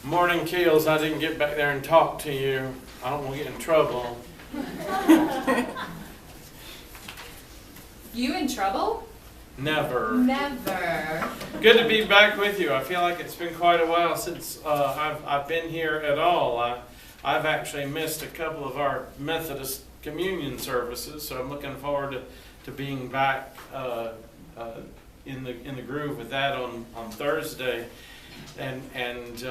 Morning, Keels. I didn't get back there and talk to you. I don't want to get in trouble. You in trouble? Never. Never. Good to be back with you. I feel like it's been quite a while since I've been here at all. I've actually missed a couple of our Methodist communion services, so I'm looking forward to being back in the groove with that on Thursday. And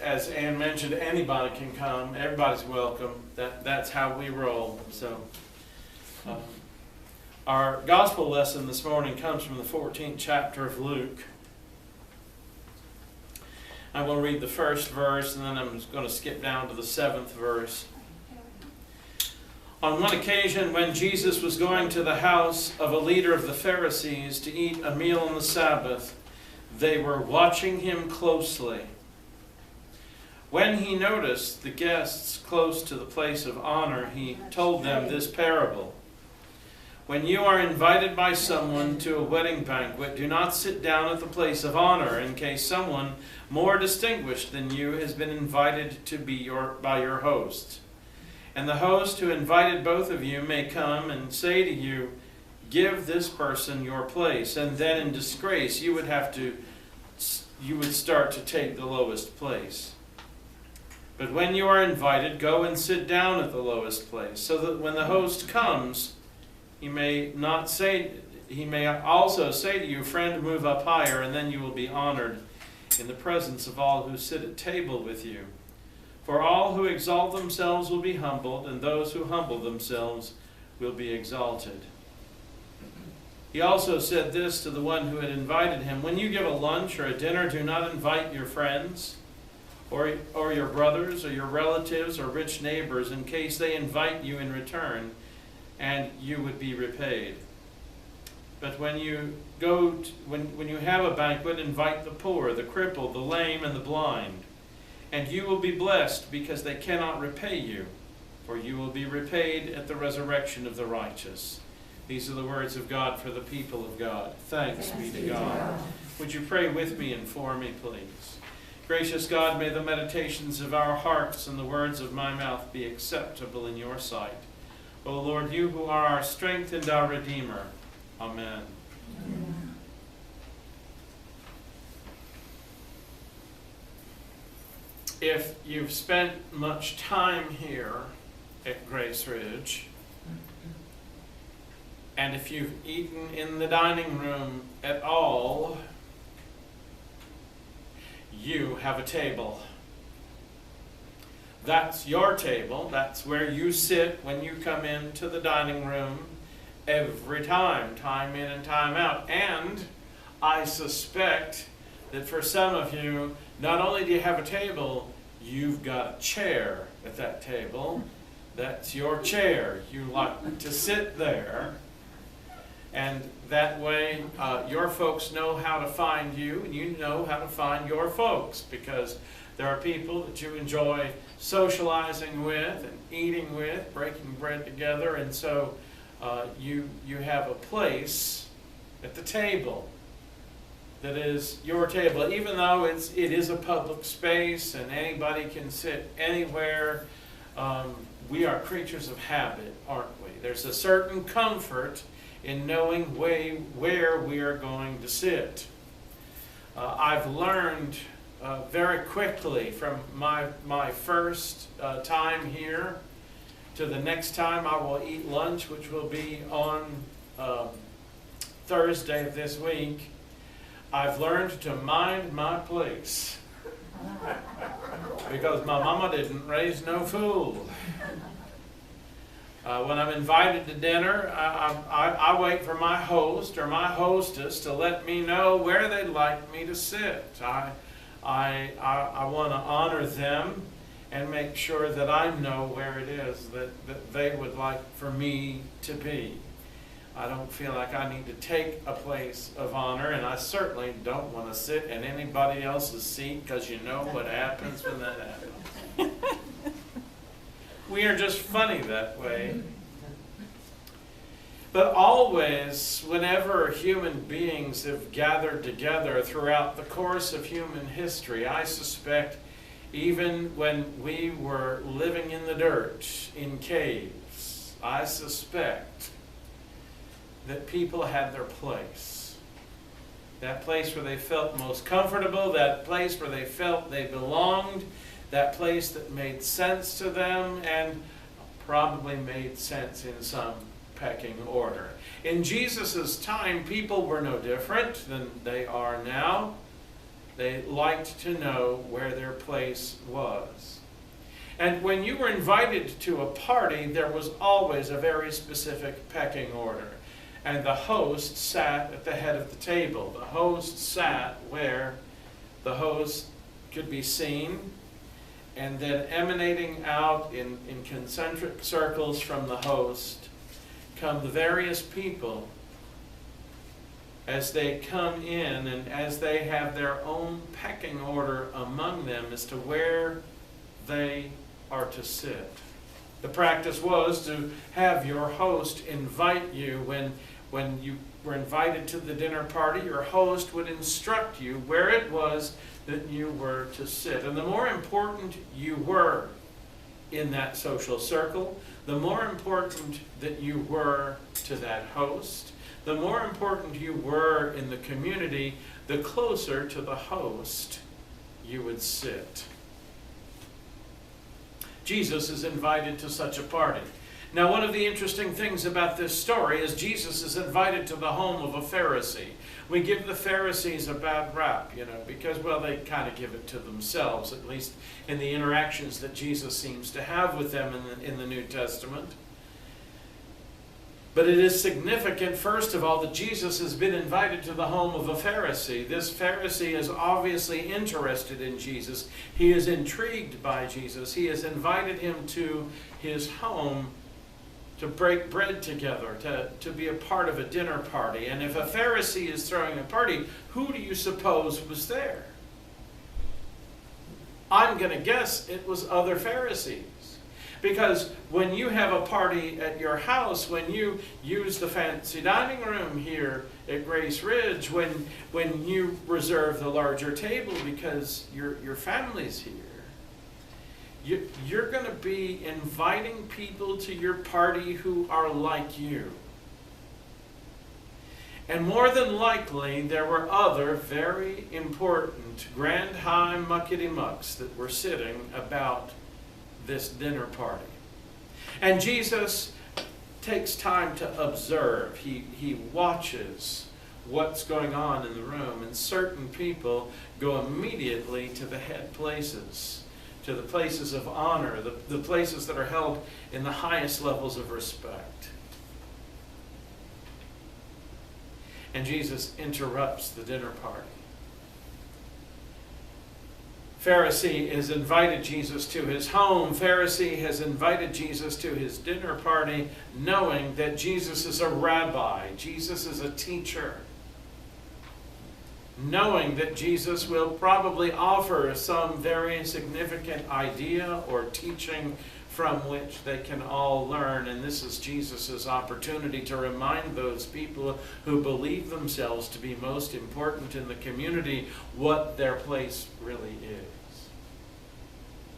as Ann mentioned, anybody can come. Everybody's welcome. That's how we roll. So our gospel lesson this morning comes from the 14th chapter of Luke. I will read the first verse, and then I'm going to skip down to the 7th verse. On one occasion, when Jesus was going to the house of a leader of the Pharisees to eat a meal on the Sabbath, they were watching him closely. When he noticed the guests close to the place of honor, he told them this parable. When you are invited by someone to a wedding banquet, do not sit down at the place of honor in case someone more distinguished than you has been invited to be by your host. And the host who invited both of you may come and say to you, give this person your place, and then in disgrace you would start to take the lowest place. But when you are invited, go and sit down at the lowest place, so that when the host comes, he may also say to you, friend, move up higher, and then you will be honored in the presence of all who sit at table with you. For all who exalt themselves will be humbled, and those who humble themselves will be exalted. He also said this to the one who had invited him, when you give a lunch or a dinner, do not invite your friends, or your brothers, or your relatives, or rich neighbors, in case they invite you in return, and you would be repaid. But when you have a banquet, invite the poor, the crippled, the lame, and the blind, and you will be blessed, because they cannot repay you, for you will be repaid at the resurrection of the righteous. These are the words of God for the people of God. Thanks be to God. Would you pray with me and for me, please? Gracious God, may the meditations of our hearts and the words of my mouth be acceptable in your sight. O Lord, you who are our strength and our Redeemer. Amen. Amen. If you've spent much time here at Grace Ridge, and if you've eaten in the dining room at all, you have a table. That's your table. That's where you sit when you come into the dining room every time in and time out. And I suspect that for some of you, not only do you have a table, you've got a chair at that table. That's your chair. You like to sit there. And that way, your folks know how to find you, and you know how to find your folks, because there are people that you enjoy socializing with and eating with, breaking bread together, and so you have a place at the table that is your table, even though it is a public space and anybody can sit anywhere. We are creatures of habit, aren't we? There's a certain comfort in knowing where we are going to sit. I've learned very quickly from my first time here to the next time I will eat lunch, which will be on Thursday of this week. I've learned to mind my place, because my mama didn't raise no fool. When I'm invited to dinner, I wait for my host or my hostess to let me know where they'd like me to sit. I want to honor them and make sure that I know where it is that they would like for me to be. I don't feel like I need to take a place of honor, and I certainly don't want to sit in anybody else's seat, because you know what happens when that happens. We are just funny that way. But always, whenever human beings have gathered together throughout the course of human history, I suspect even when we were living in the dirt, in caves, I suspect that people had their place. That place where they felt most comfortable, that place where they felt they belonged, that place that made sense to them and probably made sense in some pecking order. In Jesus' time, people were no different than they are now. They liked to know where their place was. And when you were invited to a party, there was always a very specific pecking order. And the host sat at the head of the table. The host sat where the host could be seen, and then emanating out in concentric circles from the host come the various people as they come in and as they have their own pecking order among them as to where they are to sit. The practice was to have your host invite you when you were invited to the dinner party. Your host would instruct you where it was that you were to sit. And the more important you were in that social circle, the more important that you were to that host, the more important you were in the community, the closer to the host you would sit. Jesus is invited to such a party. Now, one of the interesting things about this story is Jesus is invited to the home of a Pharisee. We give the Pharisees a bad rap, because, well, they kind of give it to themselves, at least in the interactions that Jesus seems to have with them in the New Testament. But it is significant, first of all, that Jesus has been invited to the home of a Pharisee. This Pharisee is obviously interested in Jesus. He is intrigued by Jesus. He has invited him to his home to break bread together, to be a part of a dinner party. And if a Pharisee is throwing a party, who do you suppose was there? I'm going to guess it was other Pharisees. Because when you have a party at your house, when you use the fancy dining room here at Grace Ridge, when you reserve the larger table because your family's here, you're going to be inviting people to your party who are like you. And more than likely, there were other very important grand high muckety mucks that were sitting about this dinner party. And Jesus takes time to observe. He watches what's going on in the room, and certain people go immediately to the head places, to the places of honor, the places that are held in the highest levels of respect. And Jesus interrupts the dinner party. Pharisee has invited Jesus to his home. Pharisee has invited Jesus to his dinner party, knowing that Jesus is a rabbi. Jesus is a teacher. Knowing that Jesus will probably offer some very significant idea or teaching from which they can all learn. And this is Jesus' opportunity to remind those people who believe themselves to be most important in the community what their place really is.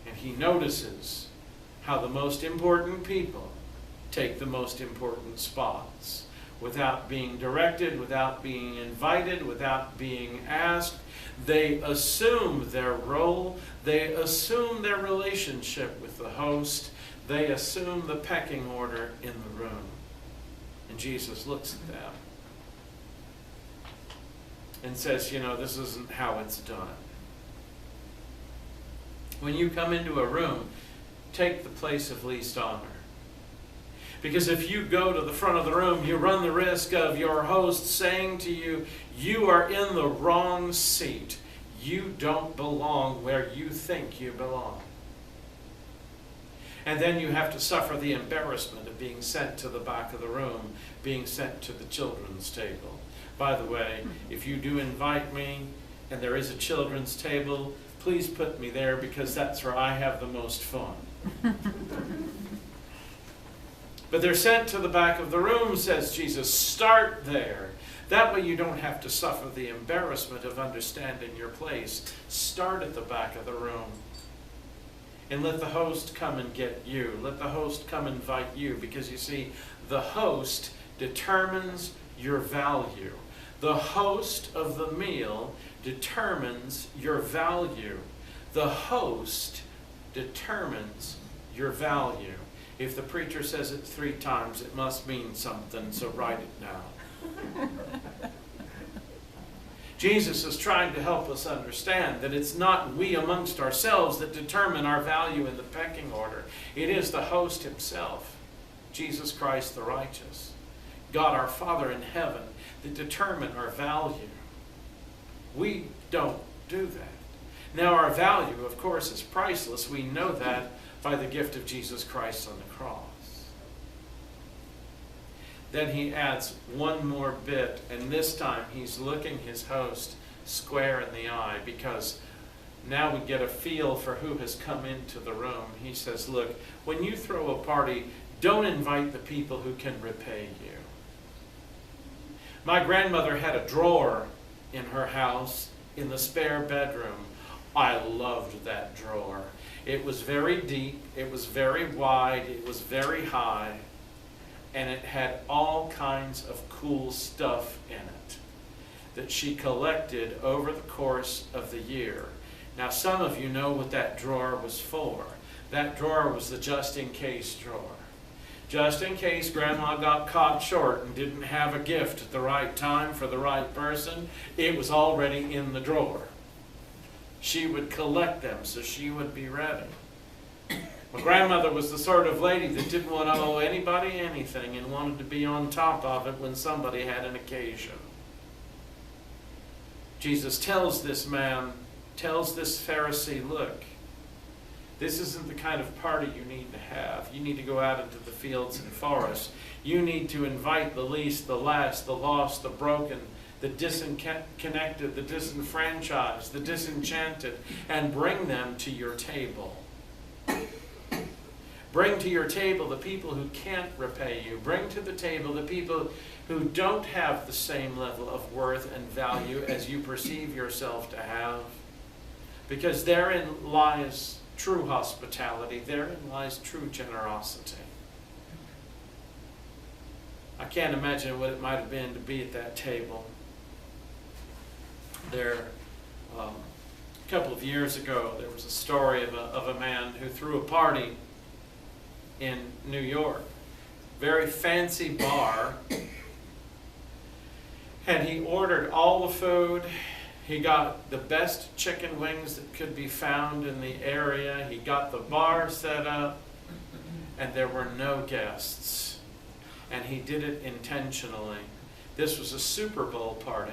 And he notices how the most important people take the most important spots without being directed, without being invited, without being asked. They assume their role. They assume their relationship with the host. They assume the pecking order in the room. And Jesus looks at them and says, this isn't how it's done. When you come into a room, take the place of least honor. Because if you go to the front of the room, you run the risk of your host saying to you, you are in the wrong seat. You don't belong where you think you belong. And then you have to suffer the embarrassment of being sent to the back of the room, being sent to the children's table. By the way, if you do invite me and there is a children's table, please put me there because that's where I have the most fun. But they're sent to the back of the room, says Jesus. Start there. That way you don't have to suffer the embarrassment of understanding your place. Start at the back of the room. And let the host come and get you. Let the host come invite you. Because you see, the host determines your value. The host of the meal determines your value. The host determines your value. If the preacher says it 3 times, it must mean something, so write it down. Jesus is trying to help us understand that it's not we amongst ourselves that determine our value in the pecking order. It is the host himself, Jesus Christ the righteous, God our Father in heaven, that determine our value. We don't do that. Now our value, of course, is priceless. We know that by the gift of Jesus Christ on the cross. Then he adds one more bit, and this time he's looking his host square in the eye, because now we get a feel for who has come into the room. He says, look, when you throw a party, don't invite the people who can repay you. My grandmother had a drawer in her house in the spare bedroom. I loved that drawer. It was very deep, it was very wide, it was very high, and it had all kinds of cool stuff in it that she collected over the course of the year. Now, some of you know what that drawer was for. That drawer was the just-in-case drawer. Just in case Grandma got caught short and didn't have a gift at the right time for the right person, it was already in the drawer. She would collect them so she would be ready. My grandmother was the sort of lady that didn't want to owe anybody anything and wanted to be on top of it when somebody had an occasion. Jesus tells this man, tells this Pharisee, look, this isn't the kind of party you need to have. You need to go out into the fields and forests. You need to invite the least, the last, the lost, the broken, the disconnected, the disenfranchised, the disenchanted, and bring them to your table. Bring to your table the people who can't repay you. Bring to the table the people who don't have the same level of worth and value as you perceive yourself to have. Because therein lies true hospitality. Therein lies true generosity. I can't imagine what it might have been to be at that table. A couple of years ago, there was a story of a man who threw a party in New York. Very fancy bar. And he ordered all the food. He got the best chicken wings that could be found in the area. He got the bar set up. And there were no guests. And he did it intentionally. This was a Super Bowl party.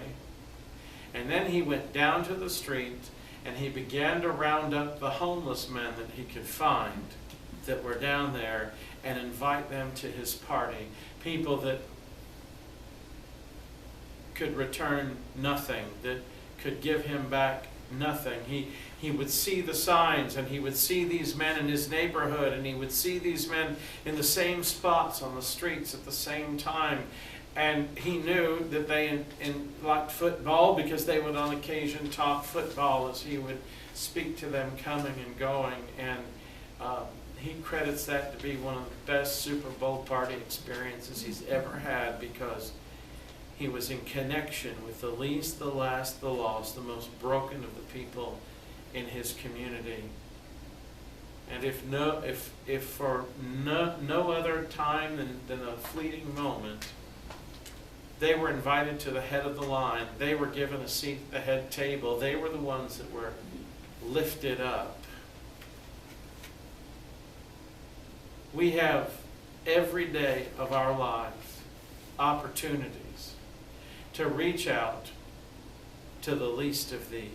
And then he went down to the street and he began to round up the homeless men that he could find that were down there and invite them to his party. People that could return nothing, that could give him back nothing. He would see the signs, and he would see these men in his neighborhood, and he would see these men in the same spots on the streets at the same time. And he knew that they liked football, because they would on occasion talk football as he would speak to them coming and going. And he credits that to be one of the best Super Bowl party experiences he's ever had, because he was in connection with the least, the last, the lost, the most broken of the people in his community. And if for no other time than a fleeting moment, they were invited to the head of the line. They were given a seat at the head table. They were the ones that were lifted up. We have every day of our lives opportunities to reach out to the least of these.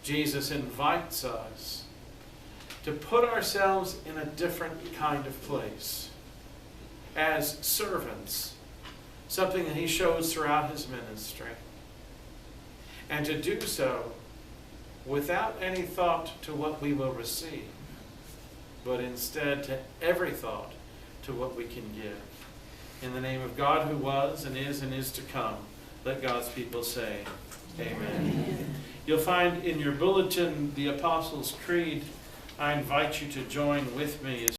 Jesus invites us to put ourselves in a different kind of place as servants, something that he shows throughout his ministry, and to do so without any thought to what we will receive, but instead to every thought to what we can give. In the name of God who was and is to come, let God's people say, Amen. Amen. You'll find in your bulletin the Apostles' Creed. I invite you to join with me as